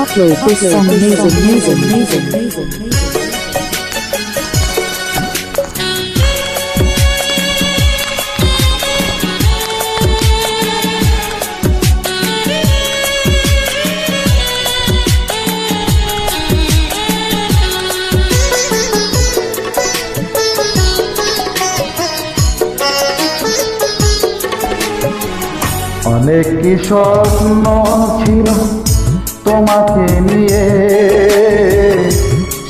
Upload this song amazing. অনেক কি স্বপ্ন ছিল তোমাকে নিয়ে,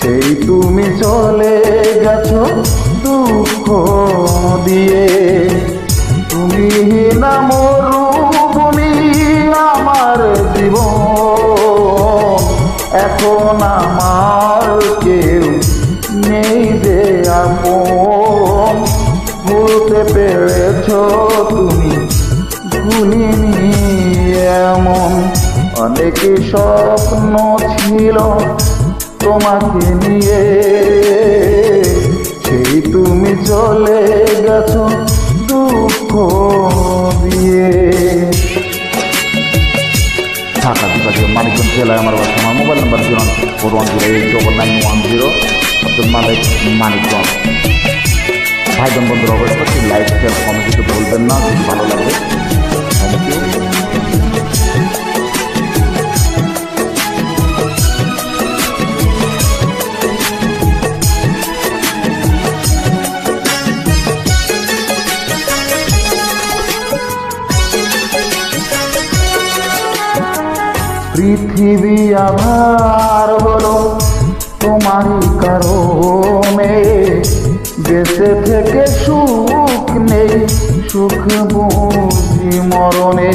সেই তুমি চলে গেছো দুঃখ দিয়ে। তুমি না মরুভূমি আমার জীবন, এখন আমার কেউ নেই যে আপন। ভুলতে পেরেছো তুমি, ভুলিনি এমন। অনেক স্বপ্ন ছিল তোমাকে নিয়ে, সেই তুমি চলে গেছো দুঃখ দিয়ে। ঢাকা বিভাগীয় মানিকগঞ্জ জেলায় আমার বাসা। আমার মোবাইল নাম্বার 041089910। আব্দুল মালিক, মানিকগঞ্জ। ভাই বোন বন্ধুরা অবশ্যই লাইক শেয়ার কমেন্ট দিতে বলবেন না, যদি ভালো লাগে। Thank you. পৃথিবী আধার হলো তোমারই কারণে, বেঁচে থেকে সুখ নেই, সুখ বুঝি মরণে।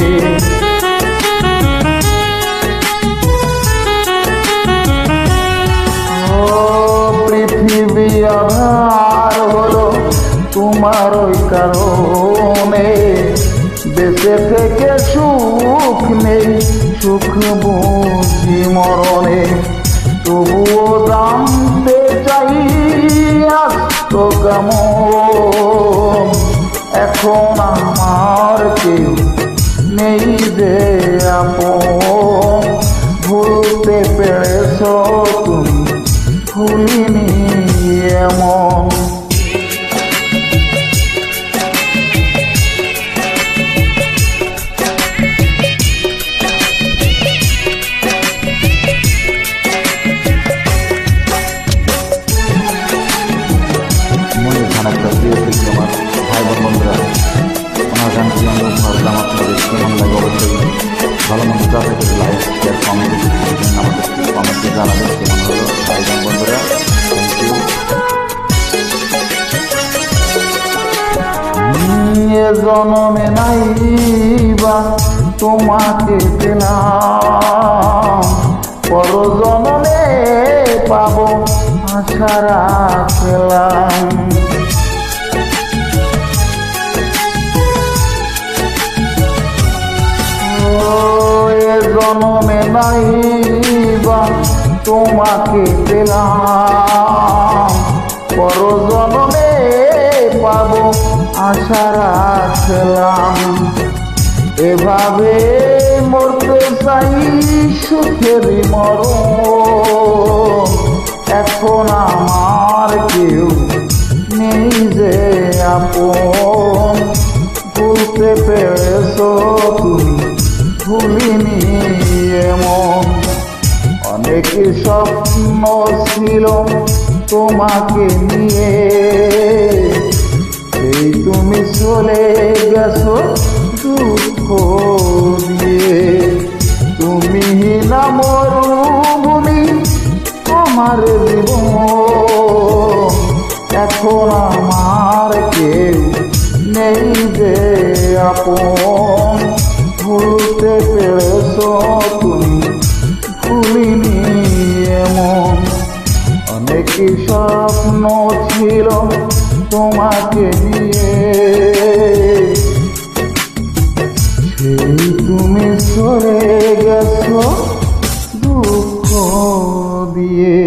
পৃথিবী আধার হলো তোমার ওই কারণে, বেঁচে থেকে সুখ নেই, সুখ বুঝি মরণে। তবুও জানতে চাই আসতো কেমন, এখন আমার কেউ নেই যে আপন। ভুলতে পেরেছো তুমি, ভুলিনি এমন। একটা প্রিয় শিল্পী আমার ভাই বোন বন্ধুরা, আমার গানটি আমি ভাবলাম আপনাদের কেমন লাগে অবশ্যই ভালো মন্দ যা থেকে লাইক শেয়ার কমেন্ট আমাদের কমেন্টে জানাবেন কেমন হলো ভাই বোন বন্ধুরা। Thank you. জনমে নাই বা তোমাকে পেলাম, পর জনমে পাবো আশা রাখলাম। জনমে নাই বা তোমাকে পেলাম, পর জনমে পাবো আশা রাখলাম। এভাবে মরতে চাই সুখেরই মরণ, এখন আমার কেউ নেই যে আপন। ভুলতে পেরেছো তুমি, ভুলিনি এমন। অনেক স্বপ্ন ছিল তোমাকে নিয়ে, সেই তুমি চলে গেছো দুঃখ দিয়ে। তুমি না মরুভূমি আমার জীবন, এখন আমার কেউ নেই যে আপন। ভুলতে পেরেছো তুমি, ভুলিনি এমন। অনেক স্বপ্ন ছিল তোমাকে নিয়ে, সেই তুমি চলে গেছো দুঃখ দিয়ে।